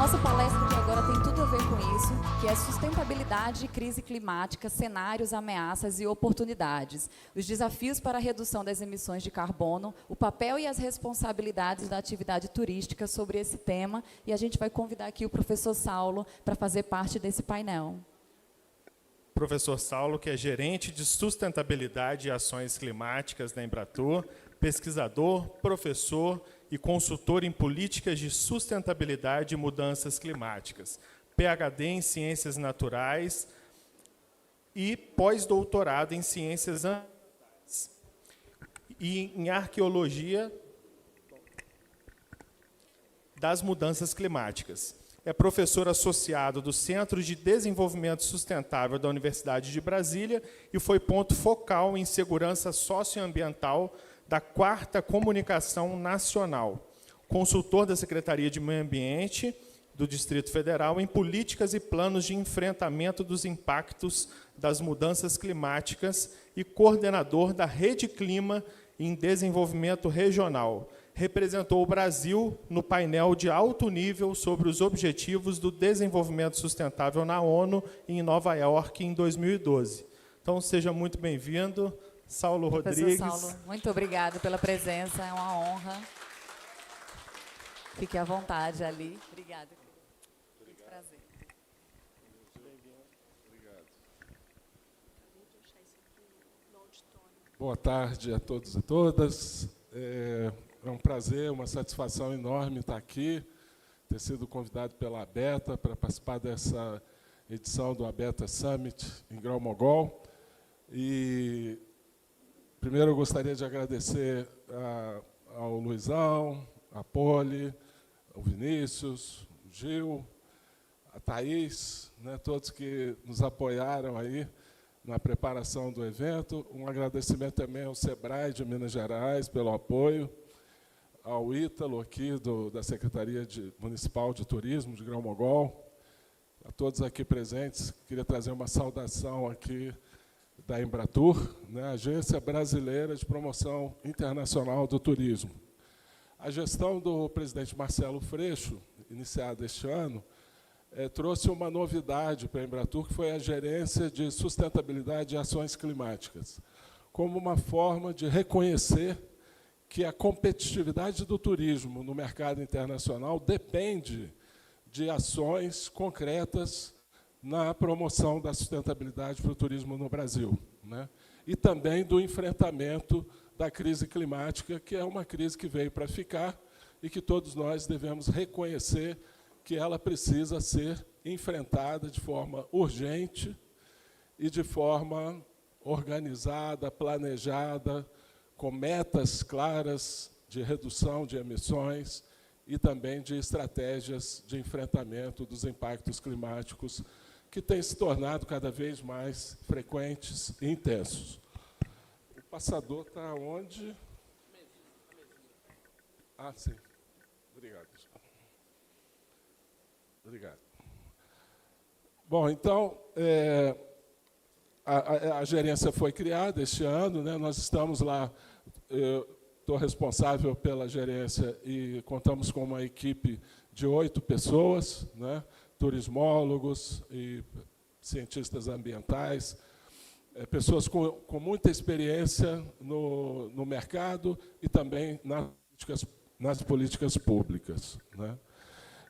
nossa palestra de agora tem tudo a ver com isso, que é sustentabilidade e crise climática, cenários, ameaças e oportunidades, os desafios para a redução das emissões de carbono, o papel e as responsabilidades da atividade turística sobre esse tema, e a gente vai convidar aqui o professor Saulo para fazer parte desse painel. Professor Saulo, que é gerente de sustentabilidade e ações climáticas da Embratur, pesquisador, professor e consultor em políticas de sustentabilidade e mudanças climáticas, PhD em Ciências Naturais e pós-doutorado em Ciências Ambientais e em Arqueologia das Mudanças Climáticas. É professor associado do Centro de Desenvolvimento Sustentável da Universidade de Brasília e foi ponto focal em segurança socioambiental da 4ª Comunicação Nacional, consultor da Secretaria de Meio Ambiente do Distrito Federal em políticas e planos de enfrentamento dos impactos das mudanças climáticas e coordenador da Rede Clima em Desenvolvimento Regional. Representou o Brasil no painel de alto nível sobre os Objetivos do Desenvolvimento Sustentável na ONU em Nova York em 2012. Então, seja muito bem-vindo, Saulo Rodrigues. Professor Saulo, muito obrigado pela presença, é uma honra. Fique à vontade ali. Obrigada. Muito prazer. Obrigado. Boa tarde a todos e todas. É um prazer, uma satisfação enorme estar aqui, ter sido convidado pela ABETA para participar dessa edição do ABETA Summit em Grão-Mogol. E, primeiro, eu gostaria de agradecer ao Luizão, a Poli, ao Vinícius, o Gil, a Thaís, né, todos que nos apoiaram aí na preparação do evento. Um agradecimento também ao SEBRAE de Minas Gerais pelo apoio, ao Ítalo, aqui da Secretaria Municipal de Turismo de Grão-Mogol, a todos aqui presentes. Queria trazer uma saudação aqui da Embratur, né, Agência Brasileira de Promoção Internacional do Turismo. A gestão do presidente Marcelo Freixo, iniciada este ano, trouxe uma novidade para a Embratur, que foi a Gerência de Sustentabilidade e Ações Climáticas, como uma forma de reconhecer que a competitividade do turismo no mercado internacional depende de ações concretas na promoção da sustentabilidade para o turismo no Brasil, né? E também do enfrentamento da crise climática, que é uma crise que veio para ficar e que todos nós devemos reconhecer que ela precisa ser enfrentada de forma urgente e de forma organizada, planejada, com metas claras de redução de emissões e também de estratégias de enfrentamento dos impactos climáticos que têm se tornado cada vez mais frequentes e intensos. O passador está onde? Ah, sim. Obrigado. Obrigado. Bom, então, a gerência foi criada este ano, né? Nós estamos lá, eu estou responsável pela gerência e contamos com uma equipe de 8 pessoas, né? Turismólogos e cientistas ambientais, pessoas com muita experiência no mercado e também nas políticas públicas, né?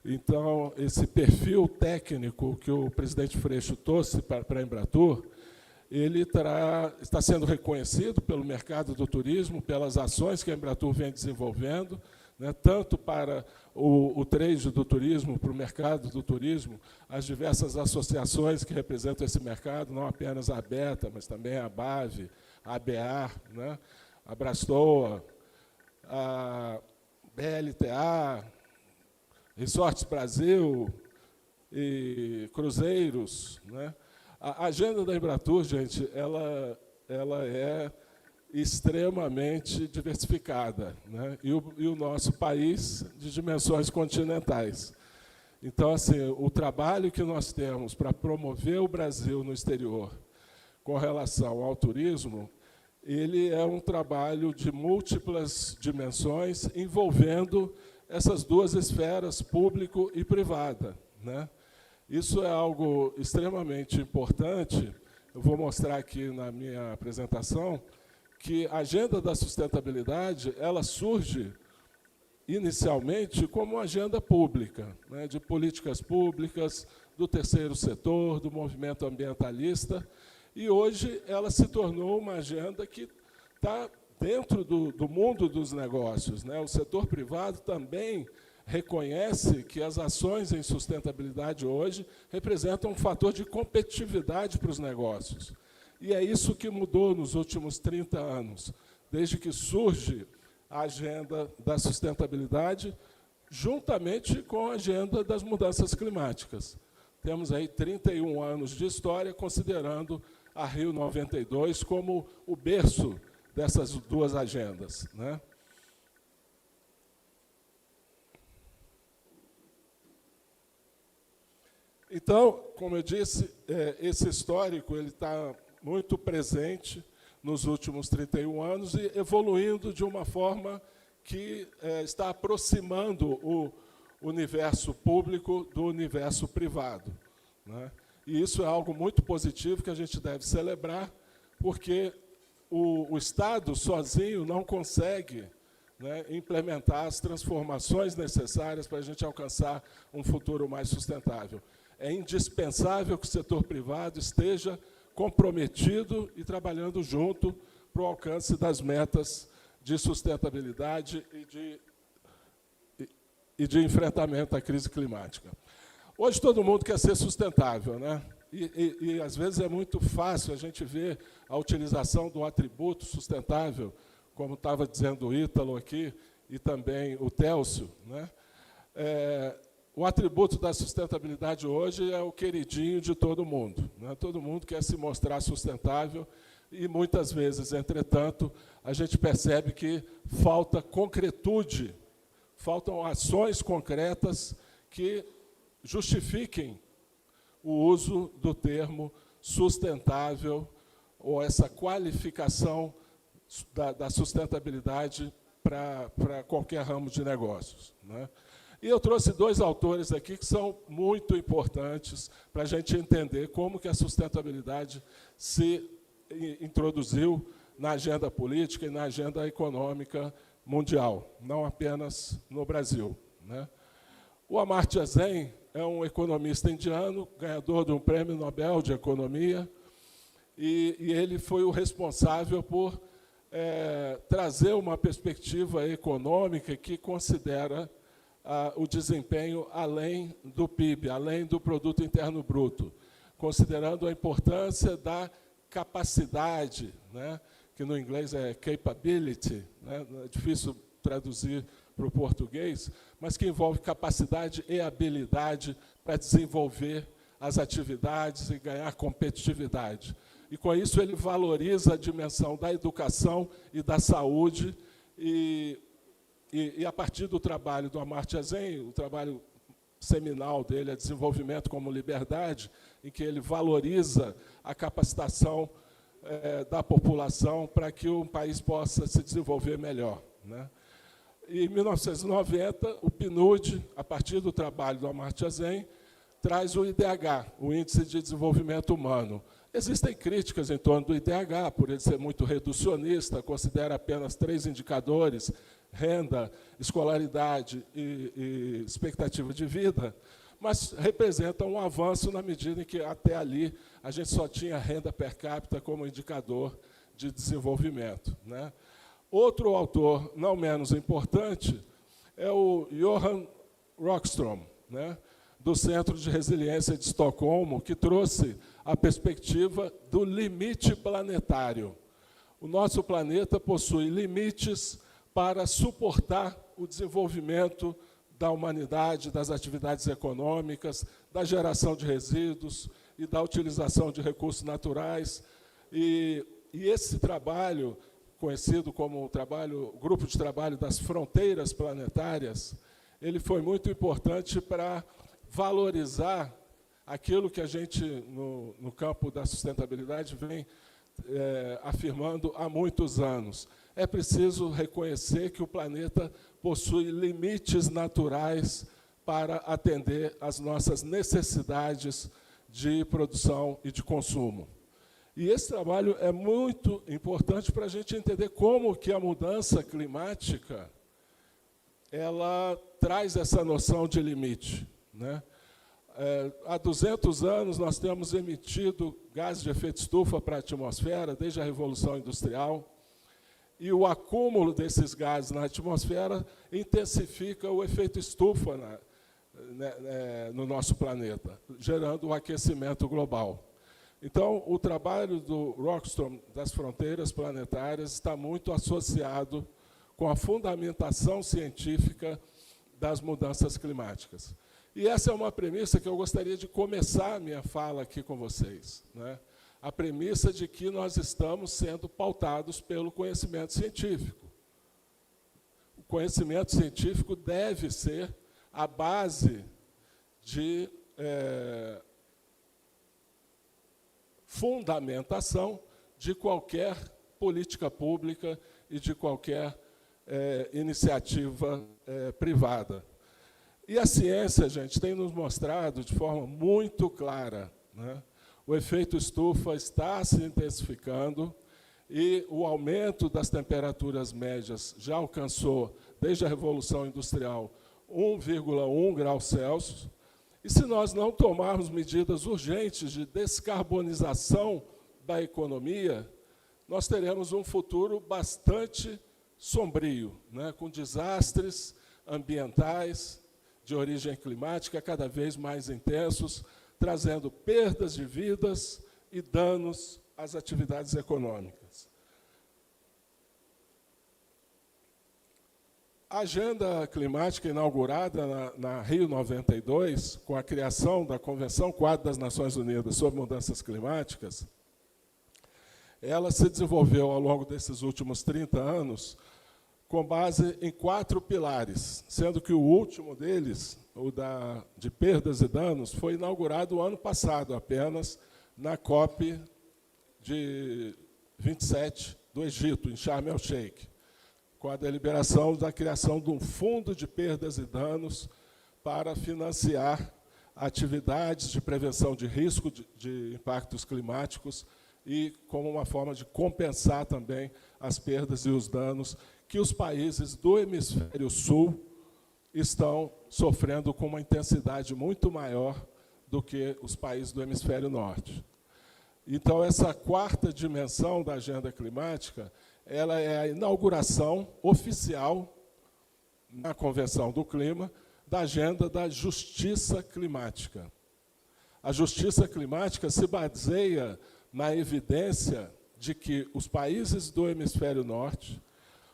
Então, esse perfil técnico que o presidente Freixo trouxe para a Embratur, ele está sendo reconhecido pelo mercado do turismo, pelas ações que a Embratur vem desenvolvendo, né, tanto para o trade do turismo, para o mercado do turismo, as diversas associações que representam esse mercado, não apenas a ABETA, mas também a ABAV, a ABEAR, né, a Brastoa, a BLTA, Resorts Brasil e cruzeiros, né? A agenda da Embratur, gente, ela é extremamente diversificada, né? E o nosso país de dimensões continentais. Então, assim, o trabalho que nós temos para promover o Brasil no exterior com relação ao turismo, ele é um trabalho de múltiplas dimensões, envolvendo essas duas esferas, público e privada, né? Isso é algo extremamente importante. Eu vou mostrar aqui na minha apresentação que a agenda da sustentabilidade ela surge inicialmente como uma agenda pública, né, de políticas públicas, do terceiro setor, do movimento ambientalista, e hoje ela se tornou uma agenda que está dentro do mundo dos negócios, né? O setor privado também reconhece que as ações em sustentabilidade hoje representam um fator de competitividade para os negócios. E é isso que mudou nos últimos 30 anos, desde que surge a agenda da sustentabilidade, juntamente com a agenda das mudanças climáticas. Temos aí 31 anos de história, considerando a Rio 92 como o berço dessas duas agendas, né? Então, como eu disse, esse histórico ele está muito presente nos últimos 31 anos e evoluindo de uma forma que está aproximando o universo público do universo privado, né? E isso é algo muito positivo que a gente deve celebrar, porque o Estado sozinho não consegue, né, implementar as transformações necessárias para a gente alcançar um futuro mais sustentável. É indispensável que o setor privado esteja comprometido e trabalhando junto para o alcance das metas de sustentabilidade e de enfrentamento à crise climática. Hoje todo mundo quer ser sustentável, né? E às vezes é muito fácil a gente ver a utilização do atributo sustentável, como estava dizendo o Ítalo aqui, e também o Télcio, né? O atributo da sustentabilidade hoje é o queridinho de todo mundo, né? Todo mundo quer se mostrar sustentável e, muitas vezes, entretanto, a gente percebe que falta concretude, faltam ações concretas que justifiquem o uso do termo sustentável ou essa qualificação da sustentabilidade para qualquer ramo de negócios, né? E eu trouxe dois autores aqui que são muito importantes para a gente entender como que a sustentabilidade se introduziu na agenda política e na agenda econômica mundial, não apenas no Brasil, né? O Amartya Sen é um economista indiano, ganhador de um prêmio Nobel de Economia, e ele foi o responsável por trazer uma perspectiva econômica que considera o desempenho além do PIB, além do Produto Interno Bruto, considerando a importância da capacidade, né, que no inglês é capability, né, é difícil traduzir para o português, mas que envolve capacidade e habilidade para desenvolver as atividades e ganhar competitividade. E, com isso, ele valoriza a dimensão da educação e da saúde, e a partir do trabalho do Amartya Sen, o trabalho seminal dele é Desenvolvimento como Liberdade, em que ele valoriza a capacitação da população para que um país possa se desenvolver melhor, né? E, em 1990, o PNUD, a partir do trabalho do Amartya Sen, traz o IDH, o Índice de Desenvolvimento Humano. Existem críticas em torno do IDH, por ele ser muito reducionista, considera apenas 3 indicadores, renda, escolaridade e expectativa de vida, mas representa um avanço na medida em que, até ali, a gente só tinha renda per capita como indicador de desenvolvimento, né? Outro autor, não menos importante, é o Johan Rockström, né, do Centro de Resiliência de Estocolmo, que trouxe a perspectiva do limite planetário. O nosso planeta possui limites para suportar o desenvolvimento da humanidade, das atividades econômicas, da geração de resíduos e da utilização de recursos naturais. E esse trabalho, conhecido como o Grupo de Trabalho das Fronteiras Planetárias, ele foi muito importante para valorizar aquilo que a gente, no campo da sustentabilidade, vem afirmando há muitos anos. É preciso reconhecer que o planeta possui limites naturais para atender às nossas necessidades de produção e de consumo. E esse trabalho é muito importante para a gente entender como que a mudança climática ela traz essa noção de limite, né? Há 200 anos, nós temos emitido gases de efeito estufa para a atmosfera, desde a Revolução Industrial, e o acúmulo desses gases na atmosfera intensifica o efeito estufa no nosso planeta, gerando o aquecimento global. Então, o trabalho do Rockström das fronteiras planetárias está muito associado com a fundamentação científica das mudanças climáticas. E essa é uma premissa que eu gostaria de começar a minha fala aqui com vocês, né? A premissa de que nós estamos sendo pautados pelo conhecimento científico. O conhecimento científico deve ser a base de fundamentação de qualquer política pública e de qualquer iniciativa privada. E a ciência, gente, tem nos mostrado de forma muito clara, né? O efeito estufa está se intensificando e o aumento das temperaturas médias já alcançou, desde a Revolução Industrial, 1,1 graus Celsius. E se nós não tomarmos medidas urgentes de descarbonização da economia, nós teremos um futuro bastante sombrio, né, com desastres ambientais de origem climática cada vez mais intensos, trazendo perdas de vidas e danos às atividades econômicas. A agenda climática inaugurada na Rio 92, com a criação da Convenção Quadro das Nações Unidas sobre Mudanças Climáticas, ela se desenvolveu ao longo desses últimos 30 anos com base em 4 pilares, sendo que o último deles, o de perdas e danos, foi inaugurado o ano passado, apenas, na COP de 27 do Egito, em Sharm el-Sheikh, com a deliberação da criação de um fundo de perdas e danos para financiar atividades de prevenção de risco de impactos climáticos e como uma forma de compensar também as perdas e os danos que os países do hemisfério sul estão sofrendo com uma intensidade muito maior do que os países do hemisfério norte. Então, essa 4ª dimensão da agenda climática, ela é a inauguração oficial, na Convenção do Clima, da agenda da justiça climática. A justiça climática se baseia na evidência de que os países do hemisfério norte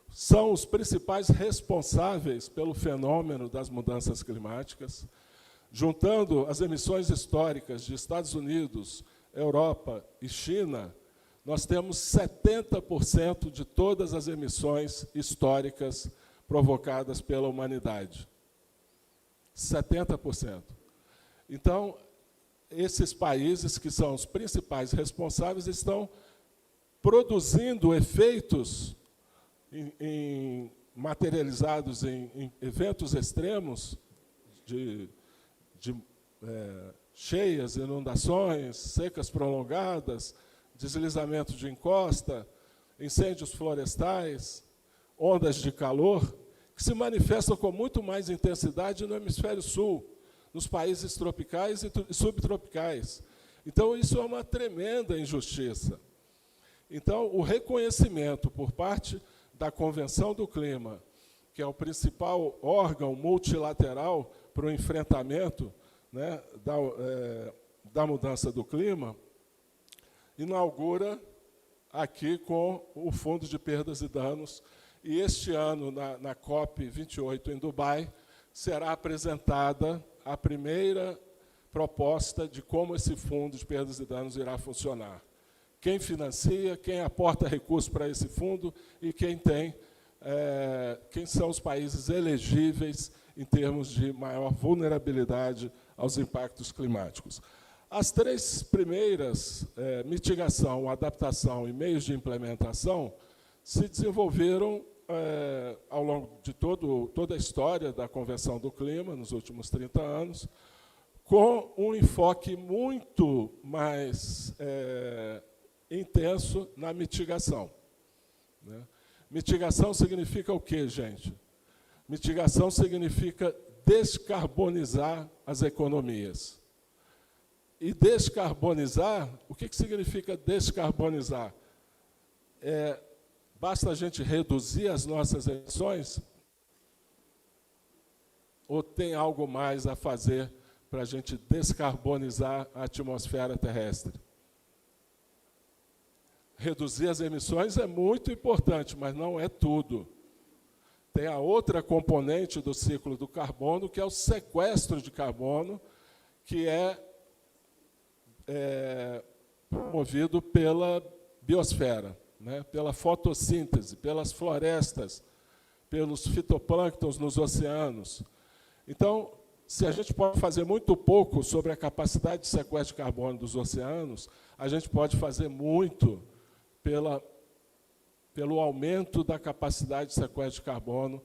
são os principais responsáveis pelo fenômeno das mudanças climáticas, juntando as emissões históricas de Estados Unidos, Europa e China, nós temos 70% de todas as emissões históricas provocadas pela humanidade. 70%. Então, esses países, que são os principais responsáveis, estão produzindo efeitos materializados em eventos extremos de cheias, inundações, secas prolongadas, deslizamento de encosta, incêndios florestais, ondas de calor, que se manifestam com muito mais intensidade no hemisfério sul, nos países tropicais e subtropicais. Então, isso é uma tremenda injustiça. Então, o reconhecimento por parte da Convenção do Clima, que é o principal órgão multilateral para o enfrentamento, né, da mudança do clima, inaugura aqui com o Fundo de Perdas e Danos. E este ano, na COP 28 em Dubai, será apresentada a primeira proposta de como esse Fundo de Perdas e Danos irá funcionar. Quem financia, quem aporta recursos para esse fundo e quem são os países elegíveis em termos de maior vulnerabilidade aos impactos climáticos. As três primeiras, mitigação, adaptação e meios de implementação, se desenvolveram ao longo de toda a história da Convenção do Clima, nos últimos 30 anos, com um enfoque muito mais intenso na mitigação. Né? Mitigação significa o quê, gente? Mitigação significa descarbonizar as economias. E descarbonizar, o que significa descarbonizar? Basta a gente reduzir as nossas emissões? Ou tem algo mais a fazer para a gente descarbonizar a atmosfera terrestre? Reduzir as emissões é muito importante, mas não é tudo. Tem a outra componente do ciclo do carbono, que é o sequestro de carbono, que é promovido pela biosfera, né, pela fotossíntese, pelas florestas, pelos fitoplânctons nos oceanos. Então, se a gente pode fazer muito pouco sobre a capacidade de sequestro de carbono dos oceanos, a gente pode fazer muito pelo aumento da capacidade de sequestro de carbono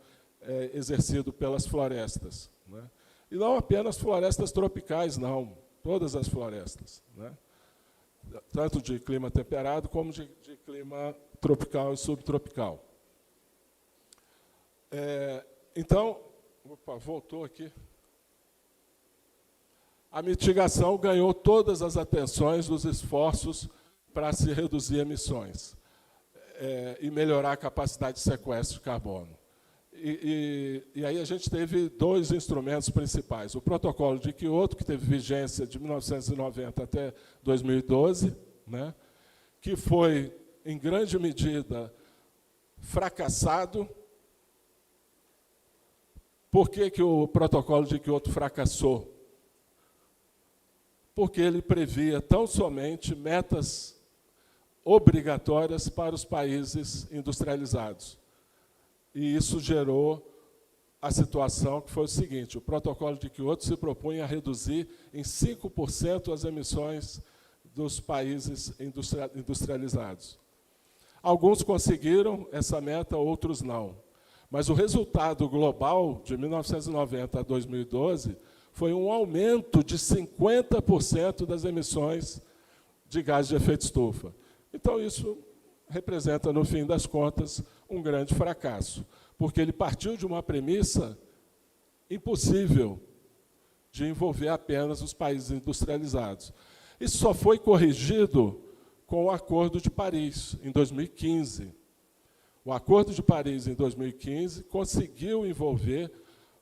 exercido pelas florestas. Né? E não apenas florestas tropicais, não. Todas as florestas, né? Tanto de clima temperado como de clima tropical e subtropical. Então, opa, voltou aqui. A mitigação ganhou todas as atenções dos esforços para se reduzir emissões e melhorar a capacidade de sequestro de carbono. E aí a gente teve dois instrumentos principais. O Protocolo de Kyoto, que teve vigência de 1990 até 2012, né, que foi, em grande medida, fracassado. Por que o Protocolo de Kyoto fracassou? Porque ele previa tão somente metas obrigatórias para os países industrializados. E isso gerou a situação que foi o seguinte: o Protocolo de Kyoto se propunha a reduzir em 5% as emissões dos países industrializados. Alguns conseguiram essa meta, outros não. Mas o resultado global, de 1990 a 2012, foi um aumento de 50% das emissões de gases de efeito estufa. Então, isso representa, no fim das contas, um grande fracasso, porque ele partiu de uma premissa impossível de envolver apenas os países industrializados. Isso só foi corrigido com o Acordo de Paris, em 2015. O Acordo de Paris, em 2015, conseguiu envolver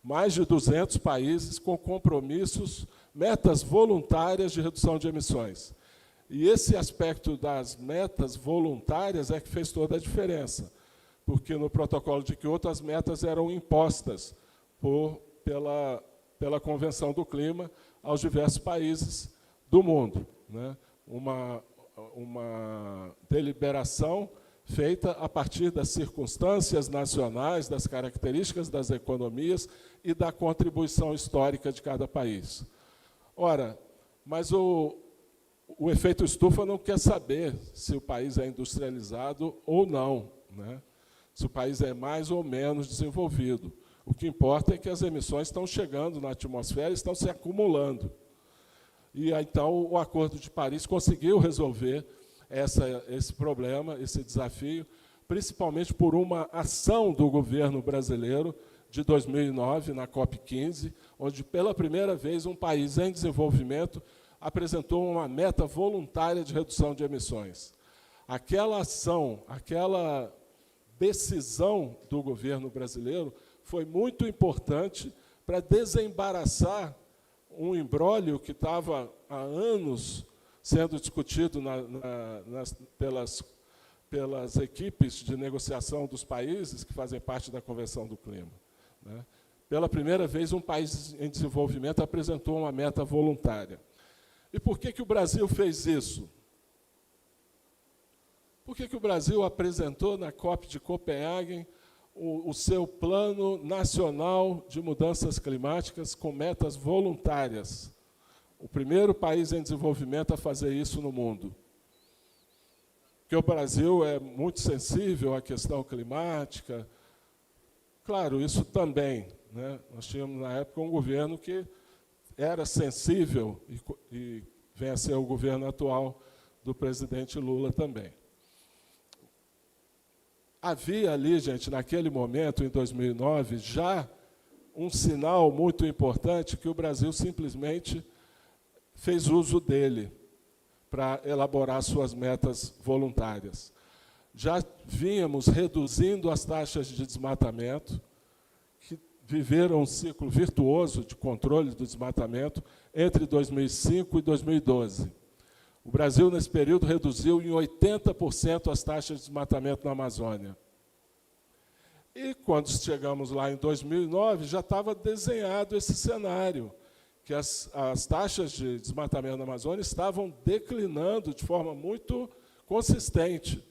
mais de 200 países com compromissos, metas voluntárias de redução de emissões. E esse aspecto das metas voluntárias é que fez toda a diferença, porque no Protocolo de Kyoto as metas eram impostas pela Convenção do Clima aos diversos países do mundo. Né? Uma deliberação feita a partir das circunstâncias nacionais, das características das economias e da contribuição histórica de cada país. Ora, mas o efeito estufa não quer saber se o país é industrializado ou não, né? Se o país é mais ou menos desenvolvido. O que importa é que as emissões estão chegando na atmosfera e estão se acumulando. E, então, o Acordo de Paris conseguiu resolver esse problema, esse desafio, principalmente por uma ação do governo brasileiro de 2009, na COP15, onde, pela primeira vez, um país em desenvolvimento apresentou uma meta voluntária de redução de emissões. Aquela ação, aquela decisão do governo brasileiro foi muito importante para desembaraçar um imbróglio que estava há anos sendo discutido pelas equipes de negociação dos países que fazem parte da Convenção do Clima. Né? Pela primeira vez, um país em desenvolvimento apresentou uma meta voluntária. E por que o Brasil fez isso? Por que o Brasil apresentou na COP de Copenhague o seu Plano Nacional de Mudanças Climáticas com metas voluntárias? o primeiro país em desenvolvimento a fazer isso no mundo. Porque o Brasil é muito sensível à questão climática. Claro, isso também, né? Nós tínhamos, na época, um governo que era sensível, e vem a ser o governo atual do presidente Lula também. Havia ali, gente, naquele momento, em 2009, já um sinal muito importante que o Brasil simplesmente fez uso dele para elaborar suas metas voluntárias. Já vínhamos reduzindo as taxas de desmatamento, que viveram um ciclo virtuoso de controle do desmatamento entre 2005 e 2012. O Brasil, nesse período, reduziu em 80% as taxas de desmatamento na Amazônia. E, quando chegamos lá em 2009, já estava desenhado esse cenário, que as taxas de desmatamento na Amazônia estavam declinando de forma muito consistente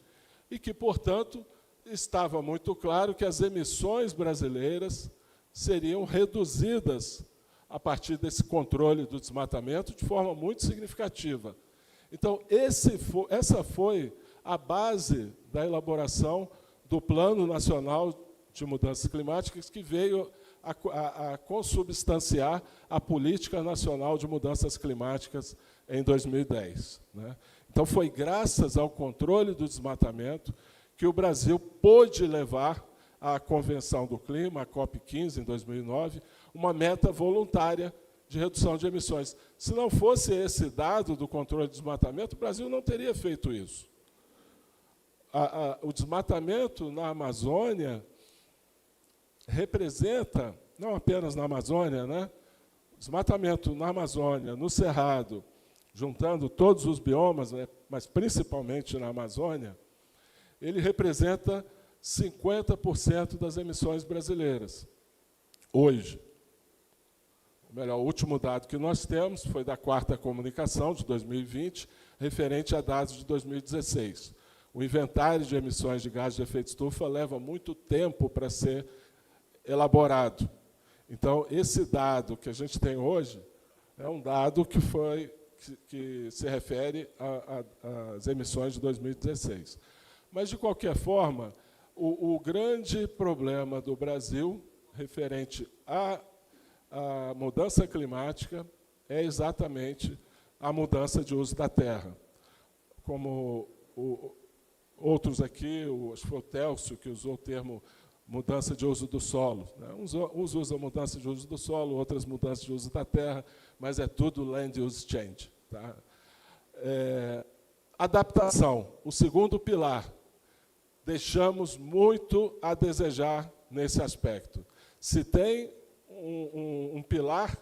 e que, portanto, estava muito claro que as emissões brasileiras seriam reduzidas a partir desse controle do desmatamento de forma muito significativa. Então, essa foi a base da elaboração do Plano Nacional de Mudanças Climáticas, que veio a consubstanciar a Política Nacional de Mudanças Climáticas em 2010. Né? Então, foi graças ao controle do desmatamento que o Brasil pôde levar à Convenção do Clima, a COP15, em 2009, uma meta voluntária de redução de emissões. Se não fosse esse dado do controle do desmatamento, o Brasil não teria feito isso. O desmatamento na Amazônia representa, não apenas na Amazônia, né? Desmatamento na Amazônia, no Cerrado, juntando todos os biomas, né, mas principalmente na Amazônia, ele representa 50% das emissões brasileiras, hoje. O último dado que nós temos foi da Quarta Comunicação, de 2020, referente a dados de 2016. O inventário de emissões de gases de efeito estufa leva muito tempo para ser elaborado. Então, esse dado que a gente tem hoje é um dado que se refere às emissões de 2016. Mas, de qualquer forma, o grande problema do Brasil, referente à mudança climática, é exatamente a mudança de uso da terra. Como outros aqui, acho que foi o Télcio que usou o termo mudança de uso do solo. Né? Uns usam mudança de uso do solo, outras mudanças de uso da terra, mas é tudo land use change. Tá? Adaptação, o segundo pilar. Deixamos muito a desejar nesse aspecto. Se tem um pilar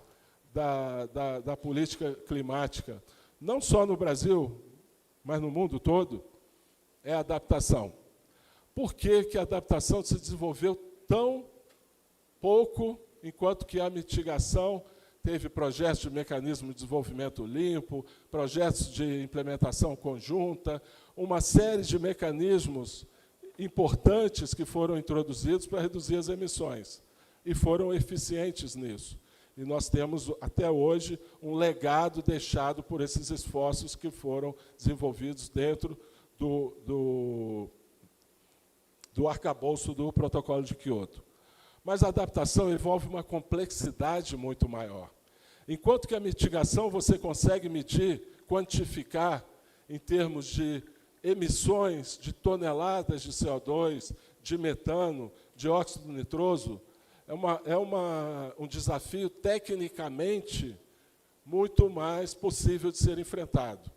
da política climática, não só no Brasil, mas no mundo todo, é a adaptação. Por que a adaptação se desenvolveu tão pouco, enquanto que a mitigação teve projetos de mecanismo de desenvolvimento limpo, projetos de implementação conjunta, uma série de mecanismos importantes que foram introduzidos para reduzir as emissões, e foram eficientes nisso. E nós temos, até hoje, um legado deixado por esses esforços que foram desenvolvidos dentro do arcabouço do Protocolo de Quioto. Mas a adaptação envolve uma complexidade muito maior. Enquanto que a mitigação você consegue medir, quantificar em termos de emissões de toneladas de CO2, de metano, de óxido nitroso, é um desafio tecnicamente muito mais possível de ser enfrentado.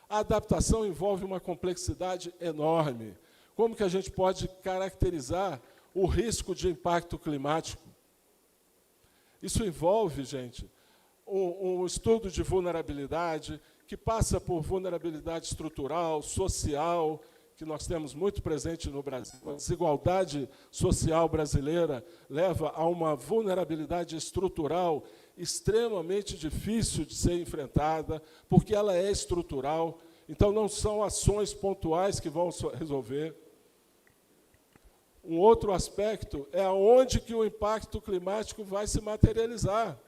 A adaptação envolve uma complexidade enorme. Como que a gente pode caracterizar o risco de impacto climático? Isso envolve, gente, um estudo de vulnerabilidade que passa por vulnerabilidade estrutural, social, que nós temos muito presente no Brasil. A desigualdade social brasileira leva a uma vulnerabilidade estrutural extremamente difícil de ser enfrentada, porque ela é estrutural. Então, não são ações pontuais que vão resolver. Um outro aspecto é onde que o impacto climático vai se materializar.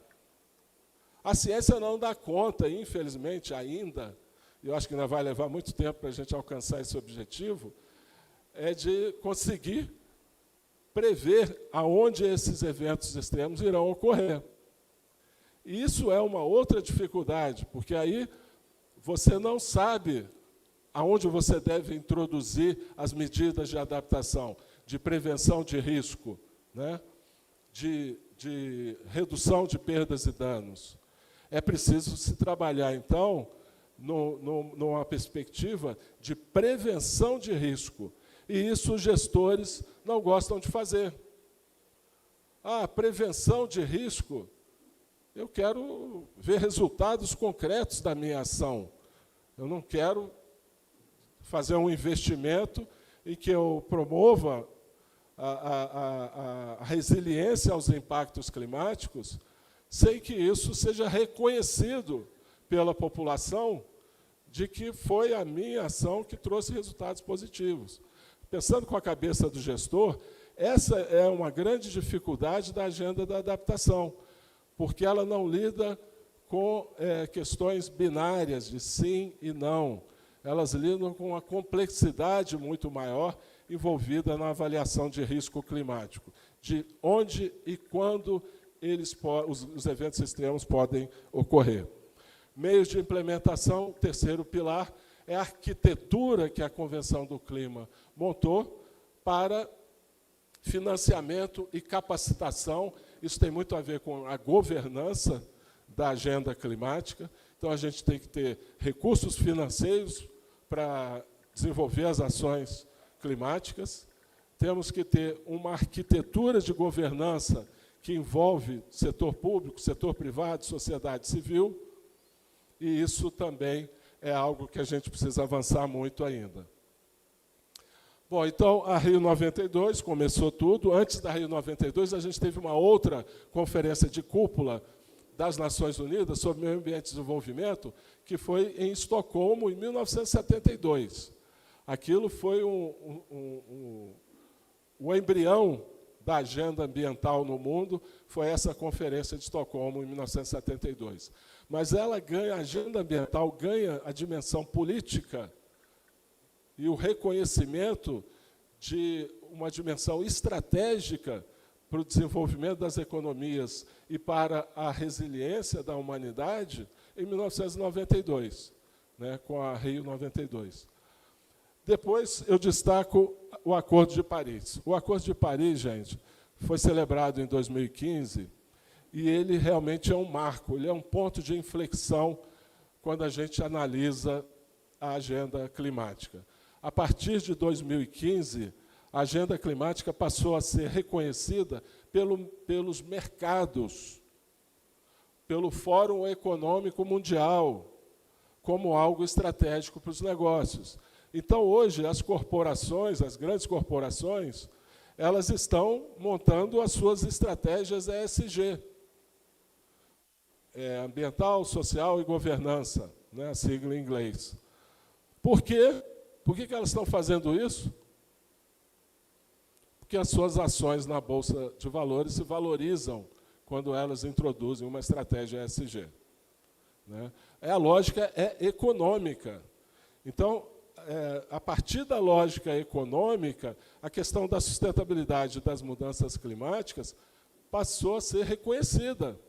A ciência não dá conta, infelizmente, ainda, e eu acho que ainda vai levar muito tempo para a gente alcançar esse objetivo, é de conseguir prever aonde esses eventos extremos irão ocorrer. E isso é uma outra dificuldade, porque aí você não sabe aonde você deve introduzir as medidas de adaptação, de prevenção de risco, né? de redução de perdas e danos. É preciso se trabalhar, então, numa perspectiva de prevenção de risco. E isso os gestores não gostam de fazer. Prevenção de risco, eu quero ver resultados concretos da minha ação. Eu não quero fazer um investimento em que eu promova a resiliência aos impactos climáticos, sem que isso seja reconhecido pela população de que foi a minha ação que trouxe resultados positivos. Pensando com a cabeça do gestor, essa é uma grande dificuldade da agenda da adaptação, porque ela não lida com questões binárias de sim e não. Elas lidam com uma complexidade muito maior envolvida na avaliação de risco climático, de onde e quando os eventos extremos podem ocorrer. Meios de implementação, terceiro pilar, é a arquitetura que a Convenção do Clima montou para financiamento e capacitação. Isso tem muito a ver com a governança da agenda climática. Então, a gente tem que ter recursos financeiros para desenvolver as ações climáticas. Temos que ter uma arquitetura de governança que envolve setor público, setor privado, sociedade civil, e isso também é algo que a gente precisa avançar muito ainda. Bom, então, a Rio 92 começou tudo. Antes da Rio 92, a gente teve uma outra conferência de cúpula das Nações Unidas sobre meio ambiente e desenvolvimento, que foi em Estocolmo, em 1972. Aquilo foi o embrião da agenda ambiental no mundo, foi essa conferência de Estocolmo, em 1972. Mas ela ganha, a agenda ambiental ganha a dimensão política e o reconhecimento de uma dimensão estratégica para o desenvolvimento das economias e para a resiliência da humanidade em 1992, né, com a Rio 92. Depois, eu destaco o Acordo de Paris. O Acordo de Paris, gente, foi celebrado em 2015 e ele realmente é um marco, ele é um ponto de inflexão quando a gente analisa a agenda climática. A partir de 2015, a agenda climática passou a ser reconhecida pelos mercados, pelo Fórum Econômico Mundial, como algo estratégico para os negócios. Então, hoje, as corporações, as grandes corporações, elas estão montando as suas estratégias ESG, ambiental, social e governança, né, a sigla em inglês. Por quê? Por que elas estão fazendo isso? Porque as suas ações na Bolsa de Valores se valorizam quando elas introduzem uma estratégia ESG. Né? A lógica é econômica. Então, a partir da lógica econômica, a questão da sustentabilidade das mudanças climáticas passou a ser reconhecida.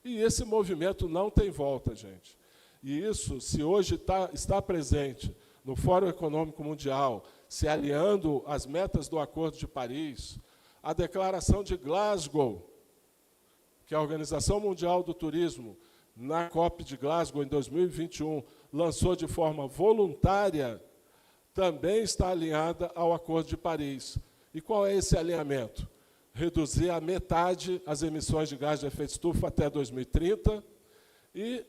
E esse movimento não tem volta, gente. E isso, se hoje está presente no Fórum Econômico Mundial, se aliando às metas do Acordo de Paris, a Declaração de Glasgow, que a Organização Mundial do Turismo, na COP de Glasgow, em 2021, lançou de forma voluntária, também está alinhada ao Acordo de Paris. E qual é esse alinhamento? Reduzir à metade as emissões de gás de efeito estufa até 2030 e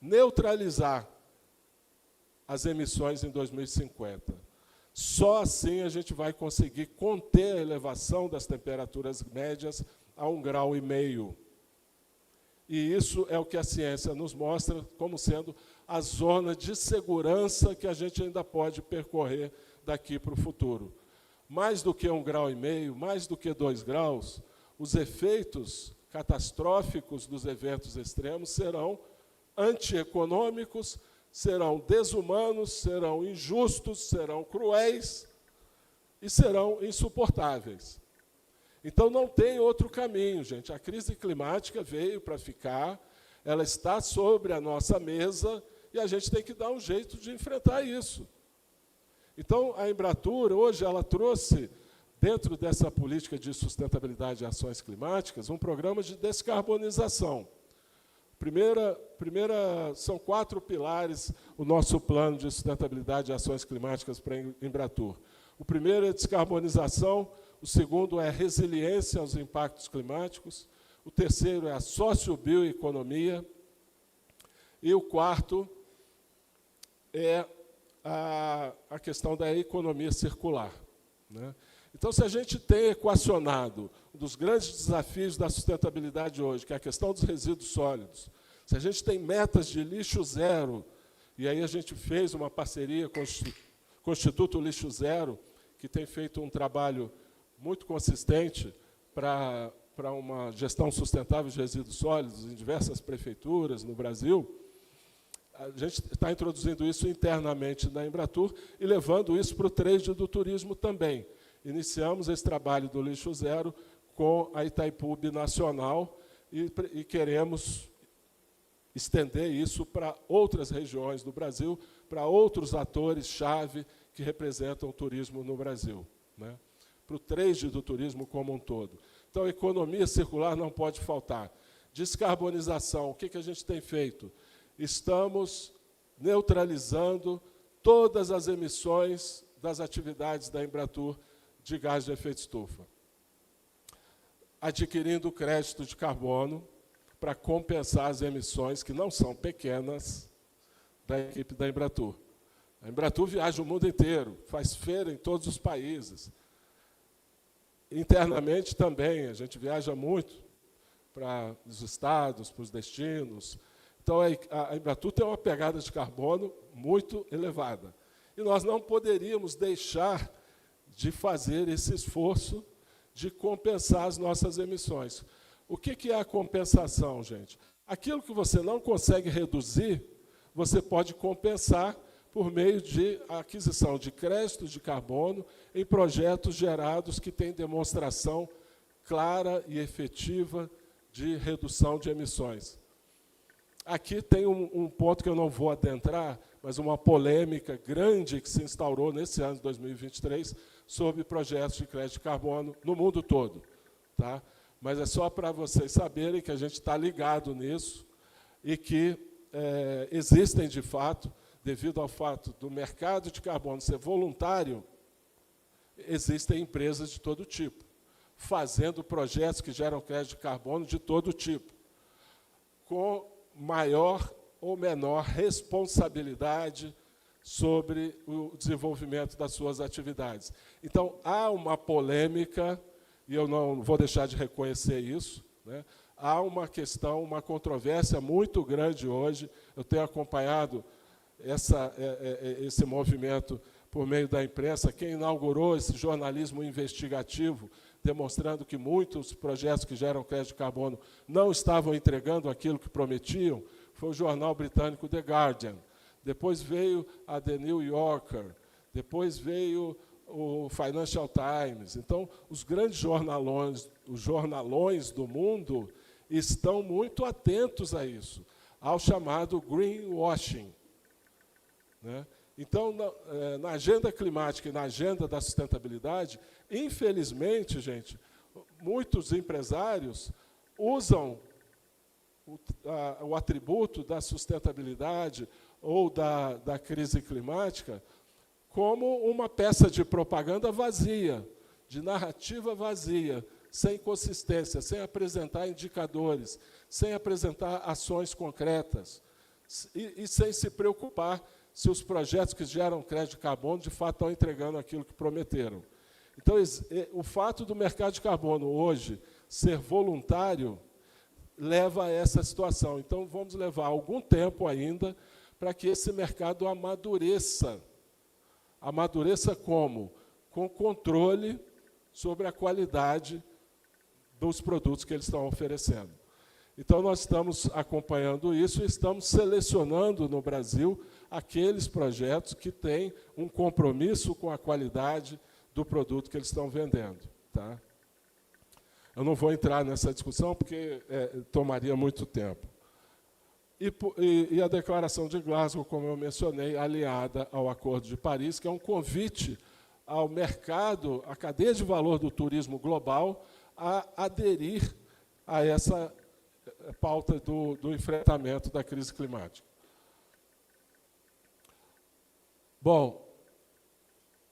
neutralizar as emissões em 2050. Só assim a gente vai conseguir conter a elevação das temperaturas médias a 1,5 graus. E isso é o que a ciência nos mostra como sendo a zona de segurança que a gente ainda pode percorrer daqui para o futuro. Mais do que 1,5 graus, mais do que 2 graus, os efeitos catastróficos dos eventos extremos serão antieconômicos, serão desumanos, serão injustos, serão cruéis e serão insuportáveis. Então, não tem outro caminho, gente. A crise climática veio para ficar, ela está sobre a nossa mesa e a gente tem que dar um jeito de enfrentar isso. Então, a Embratur, hoje, ela trouxe, dentro dessa política de sustentabilidade e ações climáticas, um programa de descarbonização. São 4 pilares o nosso plano de sustentabilidade e ações climáticas para a Embratur. O primeiro é descarbonização, o segundo é resiliência aos impactos climáticos, o terceiro é a sociobioeconomia, e o quarto é a questão da economia circular, né? Então, se a gente tem equacionado um dos grandes desafios da sustentabilidade hoje, que é a questão dos resíduos sólidos, se a gente tem metas de lixo zero, e aí a gente fez uma parceria com o Instituto Lixo Zero, que tem feito um trabalho muito consistente para uma gestão sustentável de resíduos sólidos em diversas prefeituras no Brasil, a gente está introduzindo isso internamente na Embratur e levando isso para o trade do turismo também. Iniciamos esse trabalho do lixo zero com a Itaipu Binacional e queremos estender isso para outras regiões do Brasil, para outros atores-chave que representam o turismo no Brasil, né? Para o trade do turismo como um todo. Então, a economia circular não pode faltar. Descarbonização, o que a gente tem feito? Estamos neutralizando todas as emissões das atividades da Embratur de gás de efeito estufa, adquirindo crédito de carbono para compensar as emissões, que não são pequenas, da equipe da Embratur. A Embratur viaja o mundo inteiro, faz feira em todos os países. Internamente também, a gente viaja muito para os estados, para os destinos. Então, a Embratur tem uma pegada de carbono muito elevada. E nós não poderíamos deixar de fazer esse esforço de compensar as nossas emissões. O que é a compensação, gente? Aquilo que você não consegue reduzir, você pode compensar por meio de aquisição de créditos de carbono em projetos gerados que têm demonstração clara e efetiva de redução de emissões. Aqui tem um ponto que eu não vou adentrar, mas uma polêmica grande que se instaurou nesse ano de 2023 sobre projetos de crédito de carbono no mundo todo, tá? Mas é só para vocês saberem que a gente está ligado nisso e que existem, de fato, devido ao fato do mercado de carbono ser voluntário, existem empresas de todo tipo, fazendo projetos que geram crédito de carbono de todo tipo, com maior ou menor responsabilidade sobre o desenvolvimento das suas atividades. Então, há uma polêmica, e eu não vou deixar de reconhecer isso, né? Há uma questão, uma controvérsia muito grande hoje. Eu tenho acompanhado esse movimento por meio da imprensa. Quem inaugurou esse jornalismo investigativo, demonstrando que muitos projetos que geram crédito de carbono não estavam entregando aquilo que prometiam, foi o jornal britânico The Guardian. Depois veio a The New Yorker, depois veio o Financial Times. Então, os grandes jornalões, os jornalões do mundo, estão muito atentos a isso, ao chamado greenwashing, né? Então, na agenda climática e na agenda da sustentabilidade, infelizmente, gente, muitos empresários usam o atributo da sustentabilidade ou da crise climática como uma peça de propaganda vazia, de narrativa vazia, sem consistência, sem apresentar indicadores, sem apresentar ações concretas e sem se preocupar se os projetos que geram crédito de carbono, de fato, estão entregando aquilo que prometeram. Então, o fato do mercado de carbono hoje ser voluntário leva a essa situação. Então, vamos levar algum tempo ainda para que esse mercado amadureça. Amadureça como? Com controle sobre a qualidade dos produtos que eles estão oferecendo. Então, nós estamos acompanhando isso e estamos selecionando no Brasil aqueles projetos que têm um compromisso com a qualidade do produto que eles estão vendendo. Tá? Eu não vou entrar nessa discussão, porque tomaria muito tempo. E a Declaração de Glasgow, como eu mencionei, aliada ao Acordo de Paris, que é um convite ao mercado, à cadeia de valor do turismo global, a aderir a essa pauta do enfrentamento da crise climática. Bom,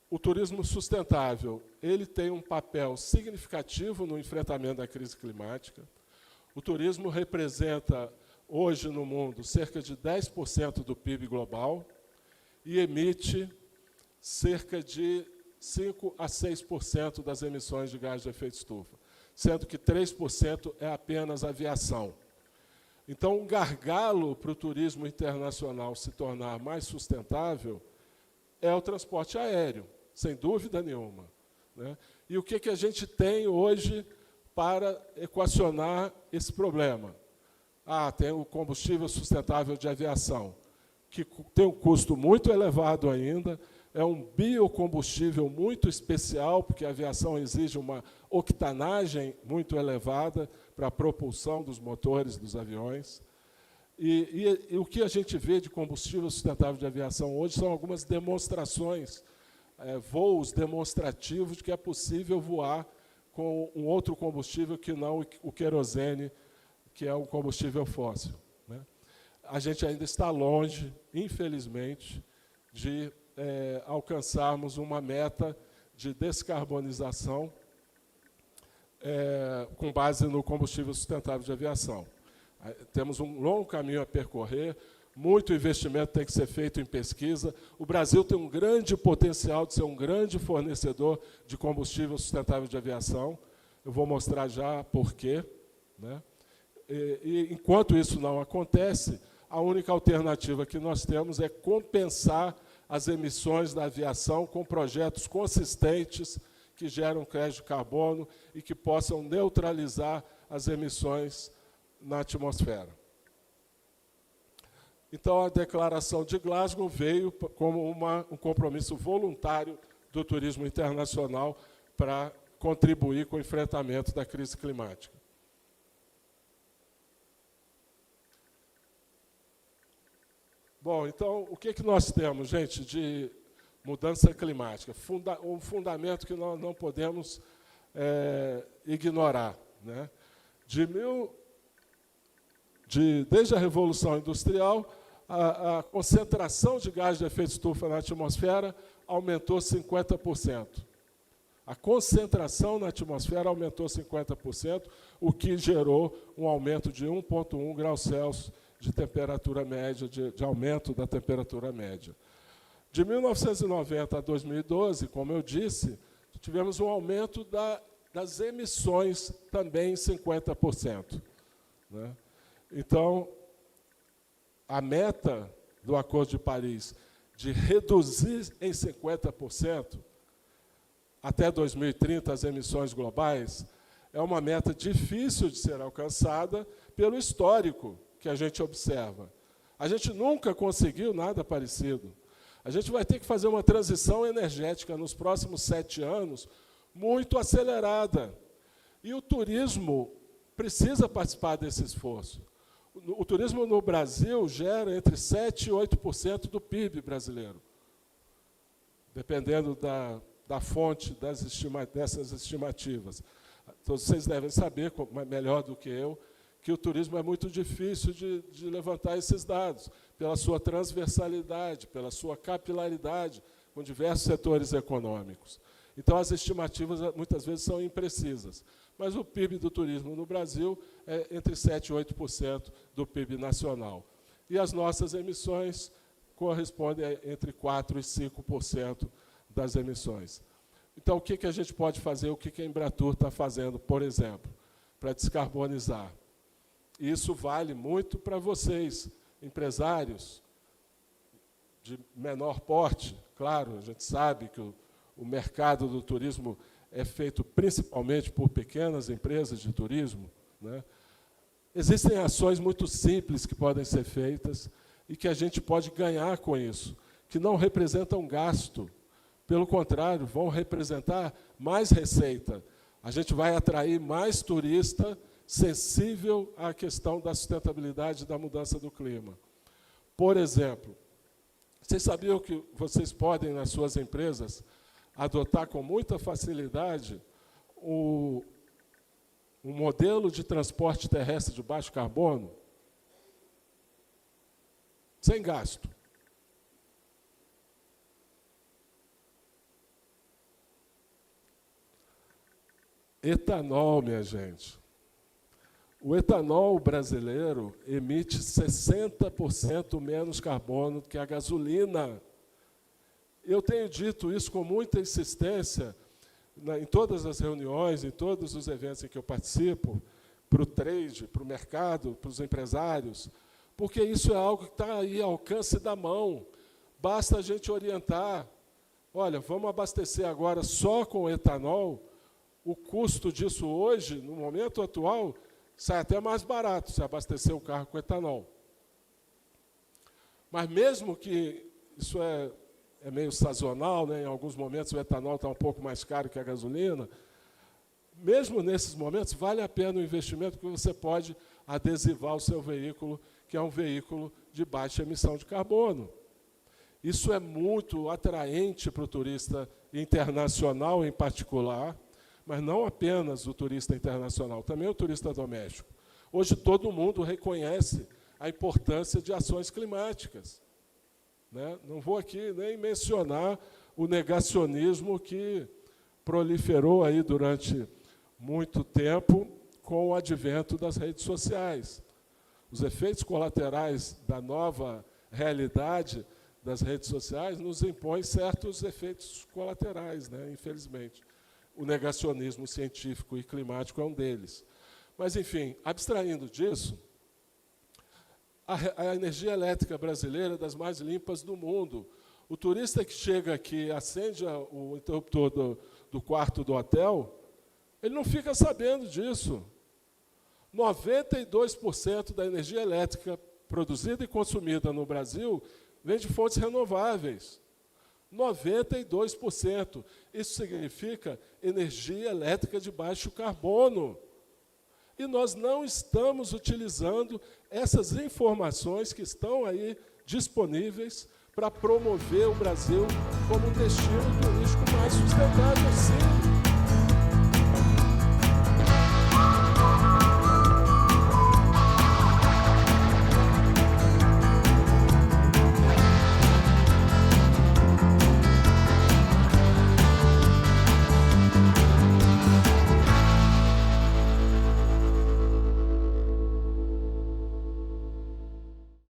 o turismo sustentável, ele tem um papel significativo no enfrentamento da crise climática. O turismo representa, hoje no mundo, cerca de 10% do PIB global e emite cerca de 5% a 6% das emissões de gás de efeito estufa, sendo que 3% é apenas aviação. Então, um gargalo para o turismo internacional se tornar mais sustentável é o transporte aéreo, sem dúvida nenhuma. Né? E o que a gente tem hoje para equacionar esse problema? Tem o combustível sustentável de aviação, que tem um custo muito elevado ainda, é um biocombustível muito especial, porque a aviação exige uma octanagem muito elevada para a propulsão dos motores dos aviões. E o que a gente vê de combustível sustentável de aviação hoje são algumas demonstrações, voos demonstrativos de que é possível voar com um outro combustível que não o querosene, que é um combustível fóssil. Né? A gente ainda está longe, infelizmente, de alcançarmos uma meta de descarbonização com base no combustível sustentável de aviação. Temos um longo caminho a percorrer, muito investimento tem que ser feito em pesquisa. O Brasil tem um grande potencial de ser um grande fornecedor de combustível sustentável de aviação. Eu vou mostrar já por quê. Né? E enquanto isso não acontece, a única alternativa que nós temos é compensar as emissões da aviação com projetos consistentes que geram crédito de carbono e que possam neutralizar as emissões na atmosfera. Então, a Declaração de Glasgow veio como um compromisso voluntário do turismo internacional para contribuir com o enfrentamento da crise climática. Bom, então, o que nós temos, gente, de mudança climática? Um fundamento que nós não podemos ignorar. Né? Desde a Revolução Industrial, a concentração de gás de efeito estufa na atmosfera aumentou 50%. A concentração na atmosfera aumentou 50%, o que gerou um aumento de 1,1 graus Celsius de temperatura média, de aumento da temperatura média. De 1990 a 2012, como eu disse, tivemos um aumento das emissões também em 50%. Né? Então, a meta do Acordo de Paris de reduzir em 50% até 2030 as emissões globais é uma meta difícil de ser alcançada pelo histórico que a gente observa. A gente nunca conseguiu nada parecido. A gente vai ter que fazer uma transição energética nos próximos 7 anos muito acelerada. E o turismo precisa participar desse esforço. O turismo no Brasil gera entre 7% e 8% do PIB brasileiro, dependendo da fonte dessas estimativas. Todos vocês devem saber, melhor do que eu, que o turismo é muito difícil de levantar esses dados, pela sua transversalidade, pela sua capilaridade com diversos setores econômicos. Então, as estimativas, muitas vezes, são imprecisas. Mas o PIB do turismo no Brasil é entre 7% e 8% do PIB nacional. E as nossas emissões correspondem a entre 4% e 5% das emissões. Então, o que a gente pode fazer, o que a Embratur está fazendo, por exemplo, para descarbonizar? Isso vale muito para vocês, empresários de menor porte. Claro, a gente sabe que o mercado do turismo é feito principalmente por pequenas empresas de turismo, né? Existem ações muito simples que podem ser feitas e que a gente pode ganhar com isso, que não representam gasto. Pelo contrário, vão representar mais receita. A gente vai atrair mais turista sensível à questão da sustentabilidade e da mudança do clima. Por exemplo, vocês sabiam que vocês podem, nas suas empresas, adotar com muita facilidade um modelo de transporte terrestre de baixo carbono? Sem gasto. Etanol, minha gente. O etanol brasileiro emite 60% menos carbono do que a gasolina. Eu tenho dito isso com muita insistência em todas as reuniões, em todos os eventos em que eu participo, para o trade, para o mercado, para os empresários, porque isso é algo que está aí ao alcance da mão. Basta a gente orientar. Olha, vamos abastecer agora só com etanol. O custo disso hoje, no momento atual, sai até mais barato se abastecer o carro com etanol. Mas mesmo que isso é meio sazonal, né? Em alguns momentos o etanol está um pouco mais caro que a gasolina, mesmo nesses momentos vale a pena o investimento, porque você pode adesivar o seu veículo, que é um veículo de baixa emissão de carbono. Isso é muito atraente para o turista internacional em particular, mas não apenas o turista internacional, também o turista doméstico. Hoje todo mundo reconhece a importância de ações climáticas, né? Não vou aqui nem mencionar o negacionismo que proliferou aí durante muito tempo com o advento das redes sociais. Os efeitos colaterais da nova realidade das redes sociais nos impõem certos efeitos colaterais, né? Infelizmente. O negacionismo científico e climático é um deles. Mas, enfim, abstraindo disso, a energia elétrica brasileira é das mais limpas do mundo. O turista que chega aqui, acende o interruptor do quarto do hotel, ele não fica sabendo disso. 92% da energia elétrica produzida e consumida no Brasil vem de fontes renováveis. 92%. Isso significa energia elétrica de baixo carbono. E nós não estamos utilizando essas informações que estão aí disponíveis para promover o Brasil como um destino turístico mais sustentável, sim.